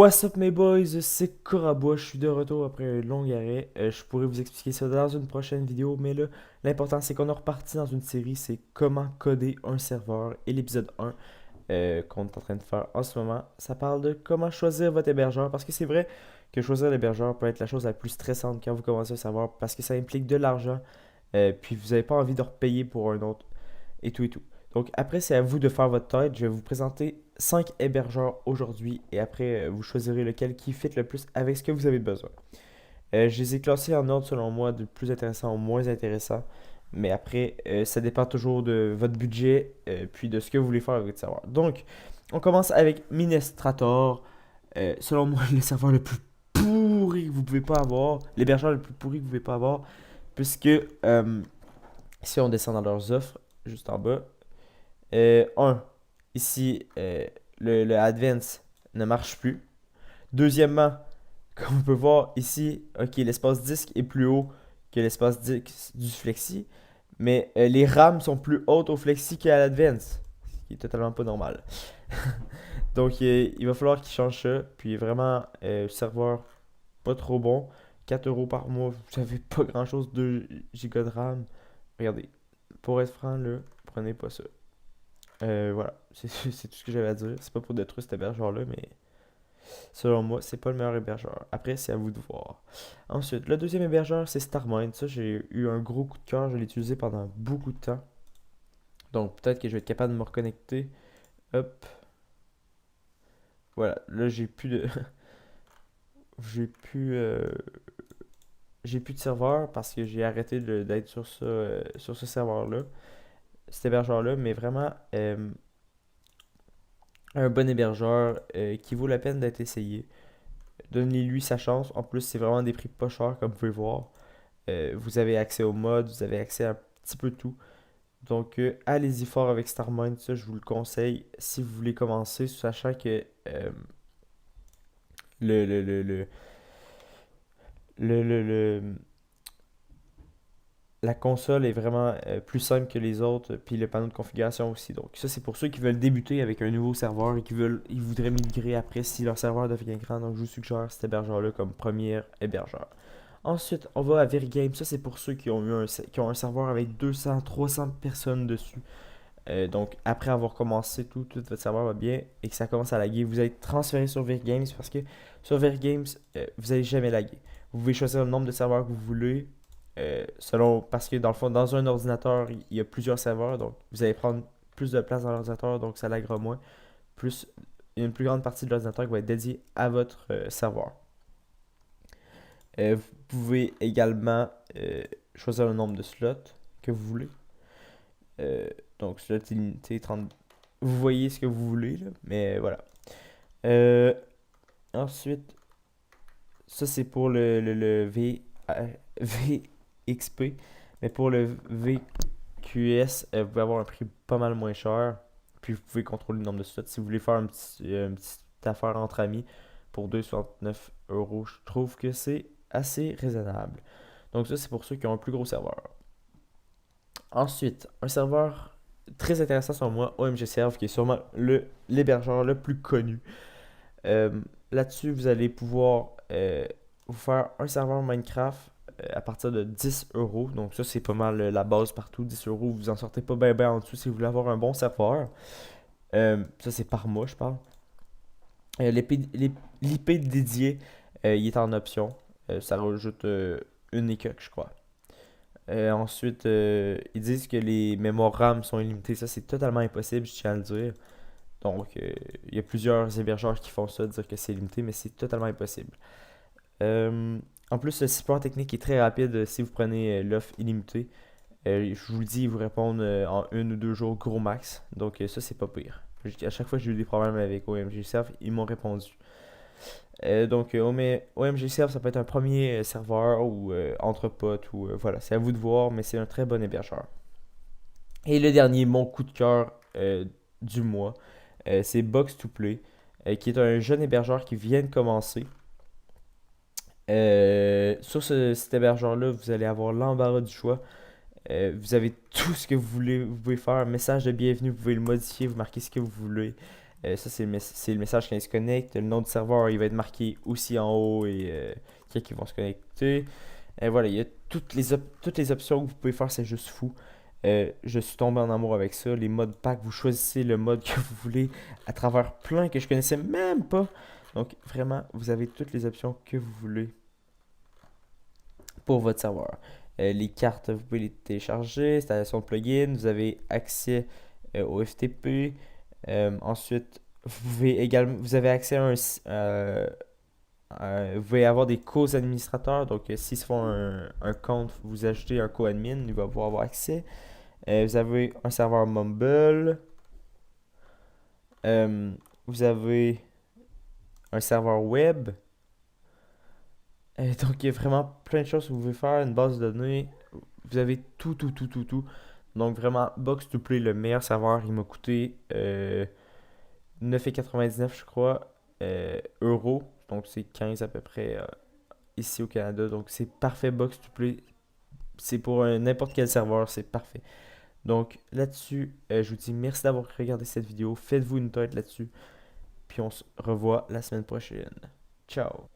What's up mes boys, c'est Koraba, je suis de retour après un long arrêt. Je pourrais vous expliquer ça dans une prochaine vidéo, mais là, l'important c'est qu'on est reparti dans une série, c'est comment coder un serveur. Et l'épisode 1 qu'on est en train de faire en ce moment, ça parle de comment choisir votre hébergeur. Parce que c'est vrai que choisir l'hébergeur peut être la chose la plus stressante quand vous commencez un serveur, parce que ça implique de l'argent, puis vous n'avez pas envie de repayer pour un autre et tout et tout. Donc après, c'est à vous de faire votre tête. Je vais vous présenter 5 hébergeurs aujourd'hui et après, vous choisirez lequel qui fit le plus avec ce que vous avez besoin. Je les ai classés en ordre selon moi, du plus intéressant au moins intéressant. Mais après, ça dépend toujours de votre budget, puis de ce que vous voulez faire avec votre serveur. Donc, on commence avec Minestrator. Selon moi, le serveur le plus pourri que vous pouvez pas avoir, l'hébergeur le plus pourri que vous pouvez pas avoir, puisque si on descend dans leurs offres, juste en bas, 1. Ici, le Advance ne marche plus. Deuxièmement, comme on peut voir ici, ok, l'espace disque est plus haut que l'espace disque du Flexi, mais les RAM sont plus hautes au Flexi qu'à l'Advance, ce qui est totalement pas normal. Donc, il va falloir qu'ils changent ça. Puis vraiment, serveur pas trop bon. 4 € par mois, vous avez pas grand chose, 2 Go de RAM. Regardez, pour être franc, là, prenez pas ça. Voilà, c'est tout ce que j'avais à dire. C'est pas pour détruire cet hébergeur-là, mais selon moi, c'est pas le meilleur hébergeur. Après, c'est à vous de voir. Ensuite, le deuxième hébergeur, c'est Starmind. Ça, j'ai eu un gros coup de cœur. Je l'ai utilisé pendant beaucoup de temps. Donc, peut-être que je vais être capable de me reconnecter. Hop. Voilà, là, j'ai plus de. j'ai plus. J'ai plus de serveur parce que j'ai arrêté d'être sur ce serveur-là, cet hébergeur-là, mais vraiment, un bon hébergeur qui vaut la peine d'être essayé. Donnez-lui sa chance. En plus, c'est vraiment des prix pas chers, comme vous pouvez voir. Vous avez accès aux mods, vous avez accès à un petit peu tout. Donc, allez-y fort avec Starmind. Ça, je vous le conseille si vous voulez commencer, sachant que le, le, le, le, le- la console est vraiment plus simple que les autres, puis le panneau de configuration aussi. Donc, ça, c'est pour ceux qui veulent débuter avec un nouveau serveur et ils voudraient migrer après si leur serveur devient grand. Donc, je vous suggère cet hébergeur-là comme premier hébergeur. Ensuite, on va à Verigame. Ça, c'est pour ceux qui ont un serveur avec 200, 300 personnes dessus. Donc, après avoir commencé tout votre serveur va bien et que ça commence à laguer, vous allez transférer sur Verigames parce que sur Verigames, vous n'allez jamais laguer. Vous pouvez choisir le nombre de serveurs que vous voulez, parce que dans le fond, dans un ordinateur, il y a plusieurs serveurs, donc vous allez prendre plus de place dans l'ordinateur, donc ça laguera moins. Plus, il y a une plus grande partie de l'ordinateur qui va être dédiée à votre serveur. Vous pouvez également choisir le nombre de slots que vous voulez. Euh, donc, slot illimité, 30. Vous voyez ce que vous voulez, là, mais voilà. Euh, Ensuite, ça c'est pour le VXP. Mais pour le VQS, vous pouvez avoir un prix pas mal moins cher. Puis vous pouvez contrôler le nombre de slots. Si vous voulez faire une petite affaire entre amis pour 2,69 €, je trouve que c'est assez raisonnable. Donc ça, c'est pour ceux qui ont un plus gros serveur. Ensuite, un serveur très intéressant selon moi, OMG Serve, qui est sûrement l'hébergeur le plus connu. Là-dessus, vous allez pouvoir vous faire un serveur Minecraft à partir de 10 €. Donc ça, c'est pas mal la base partout. 10 €, vous en sortez pas bien en dessous si vous voulez avoir un bon serveur. Ça, c'est par mois, je parle. L'IP dédié, il est en option. Ça rajoute une écoque, je crois. Ensuite, ils disent que les mémoires RAM sont illimitées. Ça, c'est totalement impossible, je tiens à le dire. Donc, il y a plusieurs hébergeurs qui font ça, dire que c'est limité, mais c'est totalement impossible. Euh, En plus, le support technique est très rapide si vous prenez l'offre illimitée. Je vous le dis, ils vous répondent en 1 ou 2 jours gros max. Donc, ça, c'est pas pire. À chaque fois que j'ai eu des problèmes avec OMG Serve, ils m'ont répondu. Donc, OMG Serve, ça peut être un premier serveur ou entre potes, ou voilà, c'est à vous de voir, mais c'est un très bon hébergeur. Et le dernier, mon coup de cœur du mois, c'est Box2Play, qui est un jeune hébergeur qui vient de commencer. Sur cet hébergeur-là, vous allez avoir l'embarras du choix. Vous avez tout ce que vous voulez, vous pouvez faire un message de bienvenue, vous pouvez le modifier, vous marquez ce que vous voulez. Ça, c'est le message quand ils se connectent. Le nom du serveur, il va être marqué aussi en haut et quand ils vont se connecter. Voilà, il y a toutes les options que vous pouvez faire, c'est juste fou. Je suis tombé en amour avec ça. Les modes pack, vous choisissez le mode que vous voulez à travers plein que je connaissais même pas. Donc vraiment, vous avez toutes les options que vous voulez pour votre serveur. Les cartes, vous pouvez les télécharger, installation de plugin, vous avez accès au FTP. Ensuite, vous avez accès à vous pouvez avoir des co-administrateurs. Donc, s'ils se font un compte, vous ajoutez un co-admin, il va pouvoir avoir accès. Vous avez un serveur Mumble. Euh, vous avez un serveur web. Donc, il y a vraiment plein de choses que vous pouvez faire. Une base de données. Vous avez tout, tout, tout, tout, tout. Donc, vraiment, Box2Play, le meilleur serveur, il m'a coûté 9,99 je crois, euros. Donc, c'est 15 à peu près ici au Canada. Donc, c'est parfait, Box2Play. C'est pour n'importe quel serveur, c'est parfait. Donc, là-dessus, je vous dis merci d'avoir regardé cette vidéo. Faites-vous une tête là-dessus. Puis, on se revoit la semaine prochaine. Ciao!